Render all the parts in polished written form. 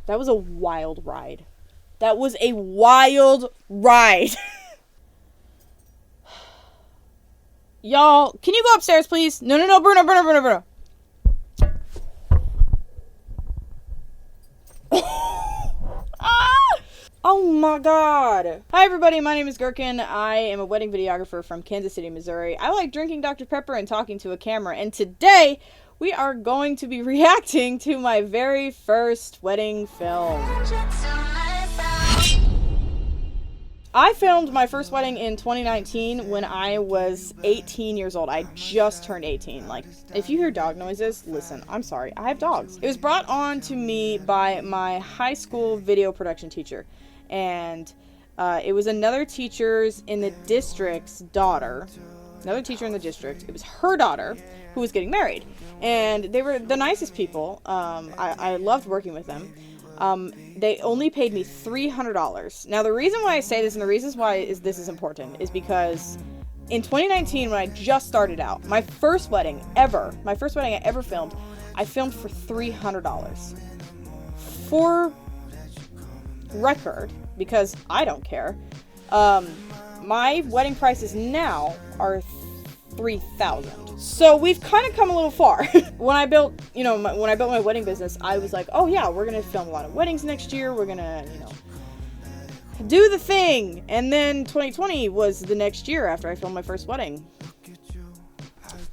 That was a wild ride. That was a wild ride. Y'all, can you go upstairs, please? No, Bruno. Oh my god. Hi everybody, my name is GERKEN. I am a wedding videographer from Kansas City, Missouri. I like drinking Dr. Pepper and talking to a camera, and today we are going to be reacting to my very first wedding film. I filmed my first wedding in 2019 when I was 18 years old. I just turned 18. Like, if you hear dog noises, listen, I'm sorry. I have dogs. It was brought on to me by my high school video production teacher. And it was another teacher's in the district's daughter. Another teacher in the district. It was her daughter who was getting married. And they were the nicest people. I loved working with them. They only paid me $300. Now, the reason why I say this and the reasons why this is important is because in 2019, when I just started out, my first wedding I ever filmed, I filmed for $300. For record, because I don't care, my wedding prices now are $3,000. So we've kind of come a little far. When I built my wedding business, I was like, oh yeah, we're gonna film a lot of weddings next year. We're gonna, do the thing. And then 2020 was the next year after I filmed my first wedding.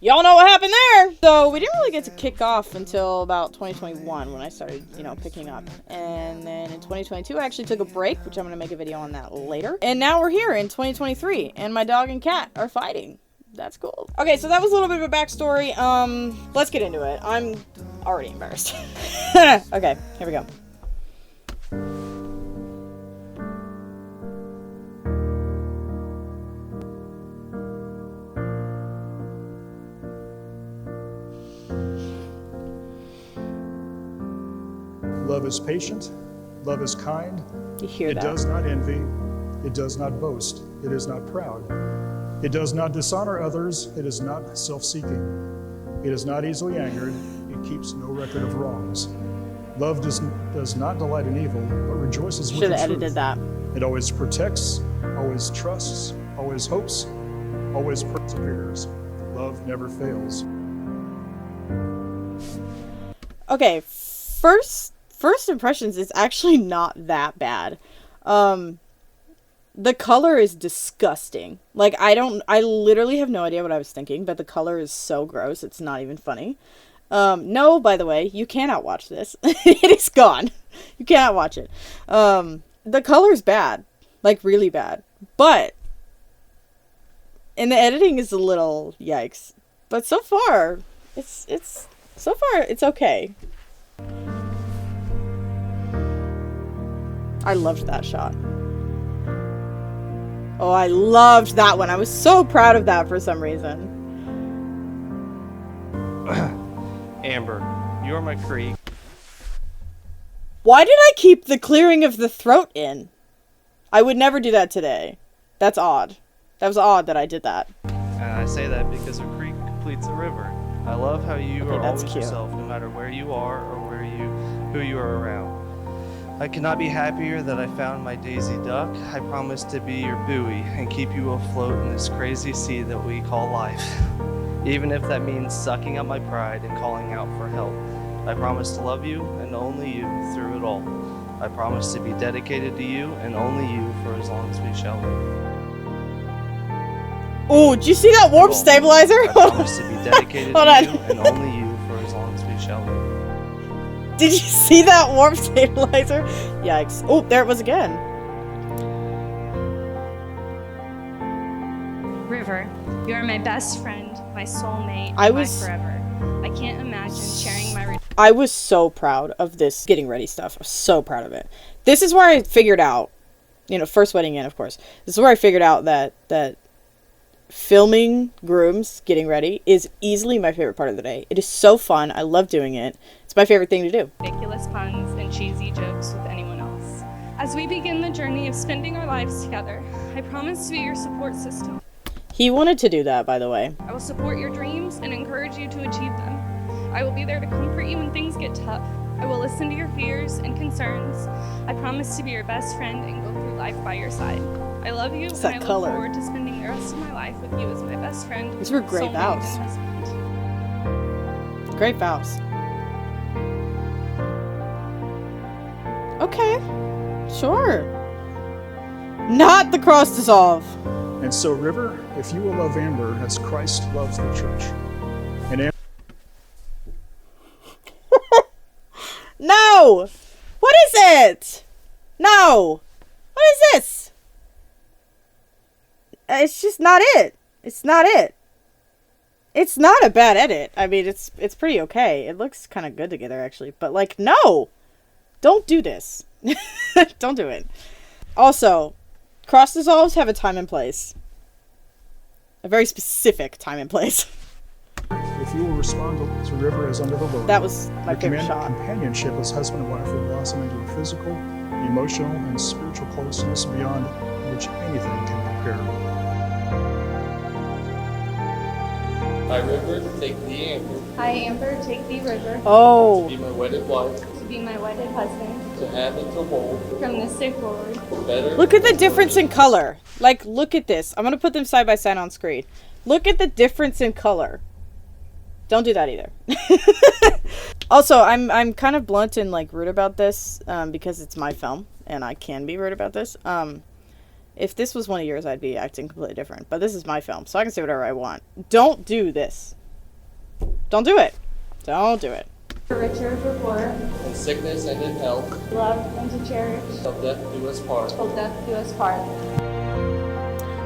Y'all know what happened there. So we didn't really get to kick off until about 2021 when I started, picking up. And then in 2022, I actually took a break, which I'm gonna make a video on that later. And now we're here in 2023, and my dog and cat are fighting. That's cool. Okay, so that was a little bit of a backstory. Let's get into it. I'm already embarrassed. Okay, here we go. Love is patient. Love is kind. You hear that? It does not envy. It does not boast. It is not proud. It does not dishonor others. It is not self-seeking. It is not easily angered. It keeps no record of wrongs. Love does not delight in evil, but rejoices with the truth. Should have edited that. It always protects, always trusts, always hopes, always perseveres. Love never fails. Okay, first impressions is actually not that bad. The color is disgusting. Like, I literally have no idea what I was thinking, but the color is so gross, it's not even funny. No, by the way, you cannot watch this. It is gone. You cannot watch it. The color's bad. Like, really bad. But, and the editing is a little yikes. But so far, it's okay. I loved that shot. Oh, I loved that one. I was so proud of that for some reason. Amber, you're my creek. Why did I keep the clearing of the throat in? I would never do that today. That's odd. That was odd that I did that. And I say that because a creek completes a river. I love how you are always cute. yourself, no matter where you are or who you are around. I cannot be happier that I found my Daisy Duck. I promise to be your buoy and keep you afloat in this crazy sea that we call life. Even if that means sucking up my pride and calling out for help. I promise to love you and only you through it all. I promise to be dedicated to you and only you for as long as we shall live. Oh, did you see that warp stabilizer? I promise to be dedicated to you and only you for as long as we shall live. Did you see that warp stabilizer? Yikes. Oh, there it was again. River, you are my best friend, my soulmate, my forever. I can't imagine sharing my... I was so proud of this getting ready stuff. I was so proud of it. This is where I figured out, first wedding in, of course. This is where I figured out that filming grooms getting ready is easily my favorite part of the day. It is so fun. I love doing it. It's my favorite thing to do. Ridiculous puns and cheesy jokes with anyone else. As we begin the journey of spending our lives together, I promise to be your support system. He wanted to do that, by the way. I will support your dreams and encourage you to achieve them. I will be there to comfort you when things get tough. I will listen to your fears and concerns. I promise to be your best friend and go through life by your side. I love you, and I look forward to spending the rest of my life with you as my best friend. These were great vows. Great vows. Okay. Sure. Not the cross dissolve. And so, River, if you will love Amber as Christ loves the church, and Amber... No! What is it? No! What is this? It's just not it. It's not it. It's not a bad edit. I mean, it's pretty okay. It looks kind of good together, actually. But, like, no! Don't do this. Don't do it. Also, cross dissolves have a time and place. A very specific time and place. If you will respond to River as under the Lord, That was my favorite shot. companionship as husband and wife will blossom into a physical, emotional, and spiritual closeness beyond which anything can prepare. I, River, take thee, Amber, I, Amber, take thee, River, to Oh. be my wedded wife, to be my wedded husband. to have and to hold, From this day forward, better. Look at the difference in color. Like, look at this. I'm going to put them side by side on screen. Look at the difference in color. Don't do that either. Also, I'm kind of blunt and, like, rude about this because it's my film, and I can be rude about this. If this was one of yours, I'd be acting completely different. But this is my film, so I can say whatever I want. Don't do this. Don't do it. Don't do it. for richer, for poorer, in sickness and in health, love and to cherish, till death do us part. till death do us part.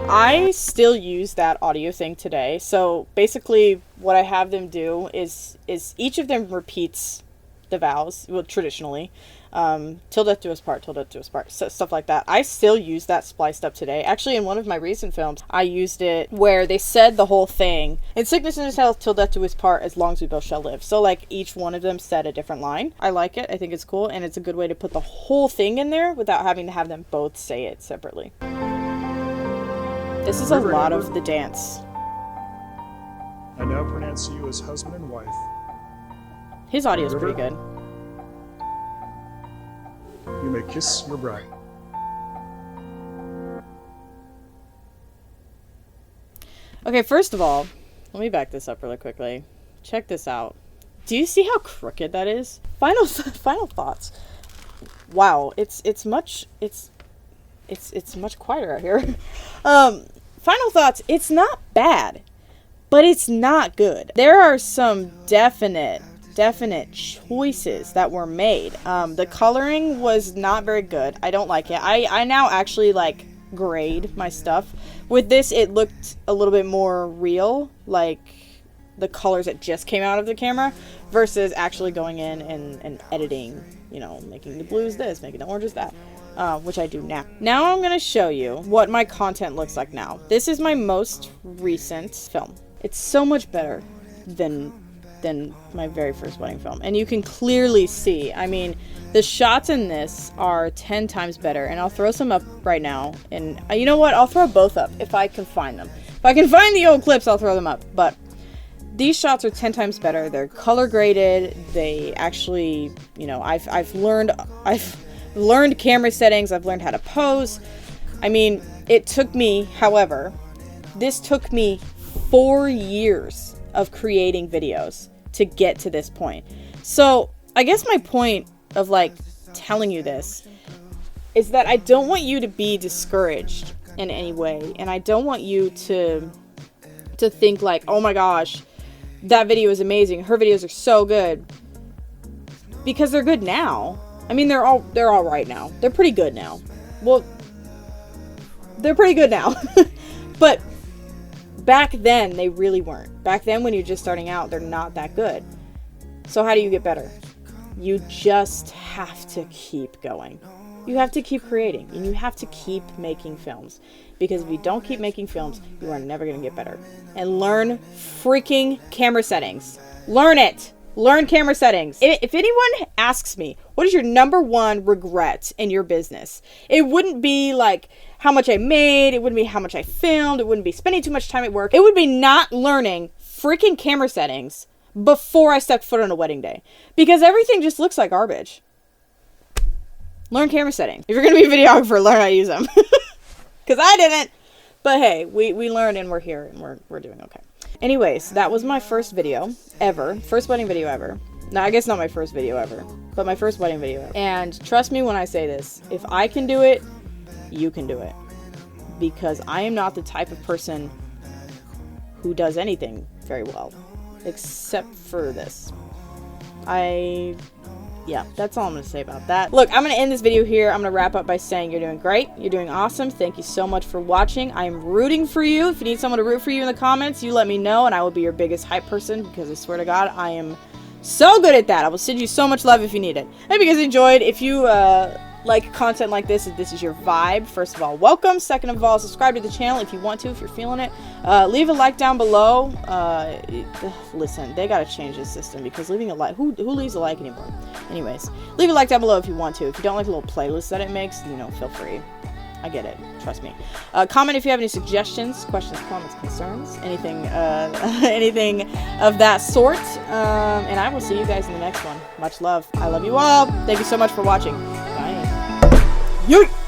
I still use that audio thing today. So basically what I have them do is each of them repeats the vows, well, traditionally, till death do us part, till death do us part, so, stuff like that. I still use that spliced up today. Actually, in one of my recent films, I used it where they said the whole thing, in sickness and in health, till death do us part, as long as we both shall live. So like each one of them said a different line. I like it. I think it's cool, and it's a good way to put the whole thing in there without having to have them both say it separately. This is a lot of the dance. I now pronounce you as husband and wife. His audio is pretty good. You may kiss your bride. Okay, first of all, let me back this up really quickly. Check this out. Do you see how crooked that is? Final thoughts. Wow, it's much quieter out here. Final thoughts. It's not bad, but it's not good. There are some definite choices that were made. The coloring was not very good. I don't like it. I now actually like grade my stuff. With this, it looked a little bit more real, like the colors that just came out of the camera, versus actually going in and editing, you know, making the blues this, making the oranges that, which I do now. Now I'm going to show you what my content looks like now. This is my most recent film. It's so much better than my very first wedding film, and you can clearly see, I mean, the shots in this are 10 times better, and I'll throw some up right now, and you know what, I'll throw both up if I can find them. If I can find the old clips, I'll throw them up. But these shots are 10 times better. They're color graded. They actually, you know, I've learned camera settings. I've learned how to pose. I mean, it took me, however, this took me 4 years of creating videos to get to this point. So I guess my point of like telling you this is that I don't want you to be discouraged in any way, and I don't want you to think like, oh my gosh, that video is amazing, her videos are so good, because they're good now. I mean, they're all right now. They're pretty good now. Well, they're pretty good now. But back then, they really weren't. Back then, when you're just starting out, they're not that good. So how do you get better? You just have to keep going. You have to keep creating, and you have to keep making films. Because if you don't keep making films, you are never going to get better. And learn freaking camera settings. Learn it. Learn camera settings. If anyone asks me, what is your number one regret in your business? It wouldn't be like how much I made. It wouldn't be how much I filmed. It wouldn't be spending too much time at work. It would be not learning freaking camera settings before I stepped foot on a wedding day. Because everything just looks like garbage. Learn camera setting. If you're going to be a videographer, learn how to use them. Because I didn't. But hey, we learned and we're here and we're doing okay. Anyways, that was my first video ever. First wedding video ever. No, I guess not my first video ever, but my first wedding video ever. And trust me when I say this, if I can do it, you can do it. Because I am not the type of person who does anything very well, except for this. Yeah, that's all I'm going to say about that. Look, I'm going to end this video here. I'm going to wrap up by saying you're doing great. You're doing awesome. Thank you so much for watching. I am rooting for you. If you need someone to root for you in the comments, you let me know, and I will be your biggest hype person, because I swear to God, I am so good at that. I will send you so much love if you need it. I hope you guys enjoyed. If you like content like this, if this is your vibe, first of all, welcome. Second of all, subscribe to the channel if you want to, if you're feeling it. Leave a like down below. Listen, they gotta change this system, because leaving a like, who leaves a like anymore? Anyways, leave a like down below if you want to. If you don't like the little playlist that it makes, you know, feel free. I get it. Trust me. Comment if you have any suggestions, questions, comments, concerns, anything of that sort. And I will see you guys in the next one. Much love. I love you all. Thank you so much for watching. Bye. Yeet!